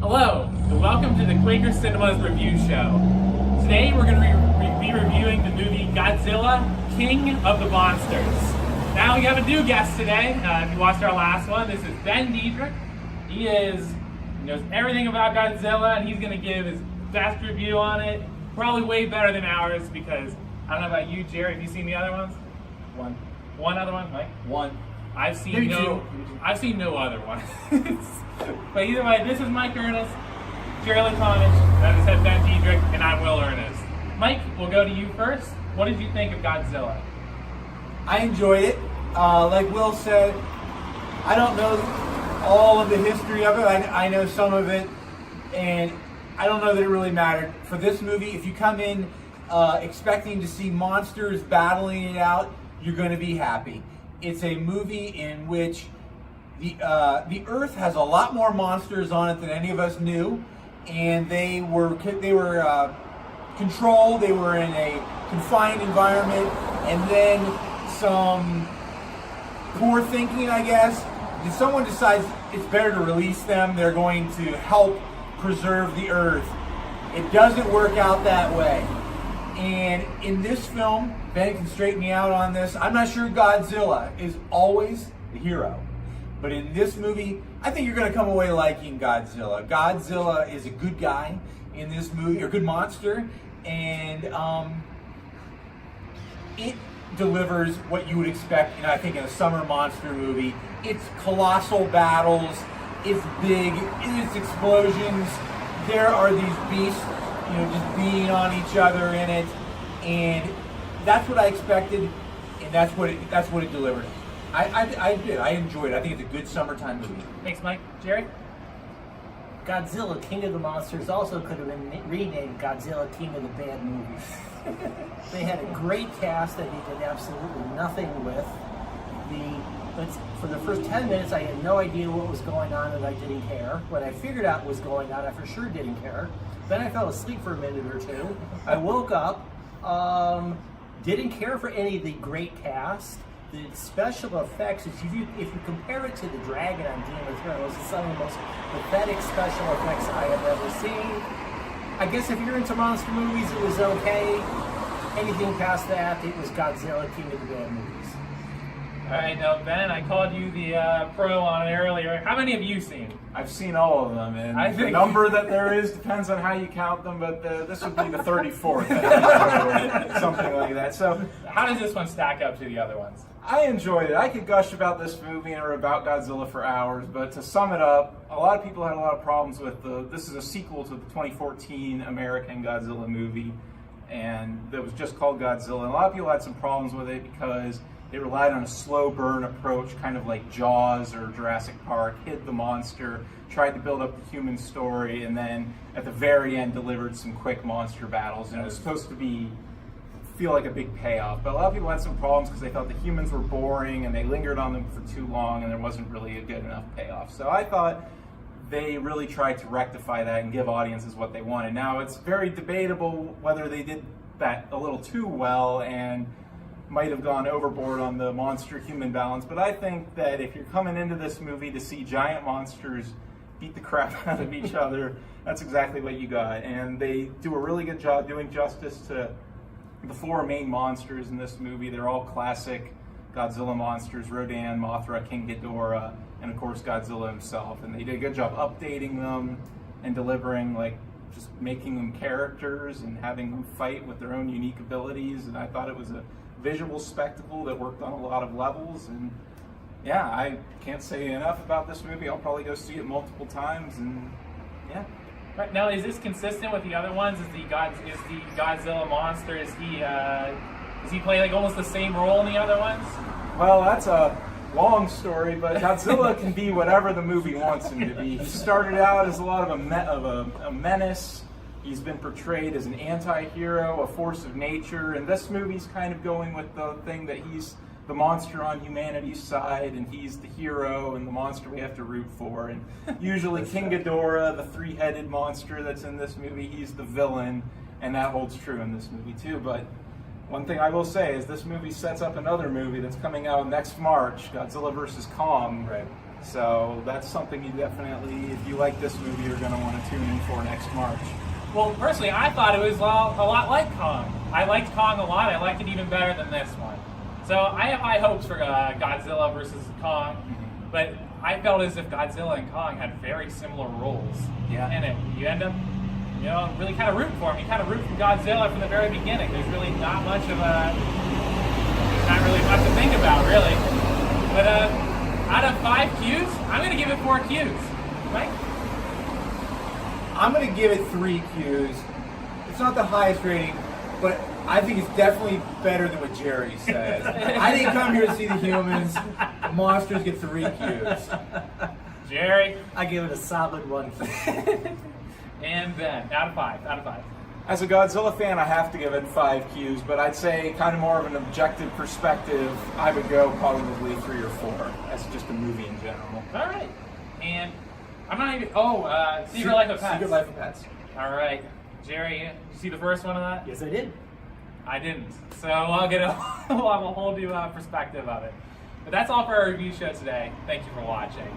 Hello, and welcome to the Quaker Cinema's review show. Today we're going to be reviewing the movie Godzilla, King of the Monsters. Now we have a new guest today. If you watched our last one, this is Ben Diedrich. He knows everything about Godzilla, and he's going to give his best review on it. Probably way better than ours because, I don't know about you, Gerry, have you seen the other ones? One. One other one, Mike? One. I've seen Maybe no. two. I've seen no other one. But either way, this is Mike Ernest, Gerry Latomich, that is Ben Diedrich, and I'm Will Ernest. Mike, we'll go to you first. What did you think of Godzilla? I enjoyed it. Like Will said, I don't know all of the history of it. I know some of it, and I don't know that it really mattered. For this movie, if you come in expecting to see monsters battling it out, you're going to be happy. It's a movie in which the Earth has a lot more monsters on it than any of us knew, and they were controlled. They were in a confined environment, and then some poor thinking, I guess. Someone decides it's better to release them. They're going to help preserve the Earth. It doesn't work out that way. And in this film, Ben can straighten me out on this. I'm not sure Godzilla is always the hero. But in this movie, I think you're going to come away liking Godzilla. Godzilla is a good guy in this movie, or good monster. And it delivers what you would expect, I think, in a summer monster movie. It's colossal battles. It's big. It's explosions. There are these beasts, just being on each other in it, and that's what I expected, and that's what it delivered. I did. I enjoyed it. I think it's a good summertime movie. Thanks, Mike. Gerry? Godzilla, King of the Monsters also could have been renamed Godzilla, King of the Bad Movies. They had a great cast that he did absolutely nothing with. For the first 10 minutes, I had no idea what was going on, and I didn't care. When I figured out what was going on, I for sure didn't care. Then I fell asleep for a minute or two. I woke up, didn't care for any of the great cast. The special effects, if you compare it to the dragon on Game of Thrones, it's some of the most pathetic special effects I have ever seen. I guess if you're into monster movies, it was okay. Anything past that, it was Godzilla, King of the Bad Movies. All right, now Ben, I called you the pro on it earlier. How many have you seen? I've seen all of them, and I think the number that there is depends on how you count them, but this would be the 34th, or something like that. So, how does this one stack up to the other ones? I enjoyed it. I could gush about this movie or about Godzilla for hours, but to sum it up, a lot of people had a lot of problems with this is a sequel to the 2014 American Godzilla movie, and that was just called Godzilla. And a lot of people had some problems with it because it relied on a slow burn approach, kind of like Jaws or Jurassic Park, hid the monster, tried to build up the human story, and then at the very end delivered some quick monster battles. And it was supposed to feel like a big payoff. But a lot of people had some problems because they thought the humans were boring and they lingered on them for too long and there wasn't really a good enough payoff. So I thought they really tried to rectify that and give audiences what they wanted. Now it's very debatable whether they did that a little too well and might have gone overboard on the monster-human balance, but I think that if you're coming into this movie to see giant monsters beat the crap out of each other, that's exactly what you got. And they do a really good job doing justice to the four main monsters in this movie. They're all classic Godzilla monsters: Rodan, Mothra, King Ghidorah, and of course Godzilla himself. And they did a good job updating them and delivering, just making them characters and having them fight with their own unique abilities. And I thought it was a visual spectacle that worked on a lot of levels, and yeah, I can't say enough about this movie. I'll probably go see it multiple times, and yeah. Right, now, is this consistent with the other ones? Is the Godzilla monster, does he play almost the same role in the other ones? Well, that's a long story, but Godzilla can be whatever the movie wants him to be. He started out as a lot of a menace. He's been portrayed as an anti-hero, a force of nature, and this movie's kind of going with the thing that he's the monster on humanity's side, and he's the hero and the monster we have to root for. And usually King Ghidorah, the three-headed monster that's in this movie, he's the villain, and that holds true in this movie too. But one thing I will say is this movie sets up another movie that's coming out next March, Godzilla vs. Kong. Right. So that's something you definitely, if you like this movie, you're going to want to tune in for next March. Well, personally, I thought it was a lot like Kong. I liked Kong a lot. I liked it even better than this one. So I have high hopes for Godzilla versus Kong, but I felt as if Godzilla and Kong had very similar roles in it. You end up, really kind of rooting for him. You kind of root for Godzilla from the very beginning. There's really not much to think about, really. But out of 5 Qs, I'm going to give it 4 Qs. Mike? I'm going to give it 3 Qs. It's not the highest rating, but I think it's definitely better than what Gerry says. I didn't come here to see the humans. Monsters get 3 Qs. Gerry? I give it a solid 1 Q. And Ben, out of 5. As a Godzilla fan, I have to give it 5 Qs, but I'd say kind of more of an objective perspective, I would go probably 3 or 4 as just a movie in general. All right. And I'm not even, Secret Life of Pets. Secret Life of Pets. All right. Gerry, did you see the first one of that? Yes, I did. I didn't. So I'll get we'll have a whole new perspective of it. But that's all for our review show today. Thank you for watching.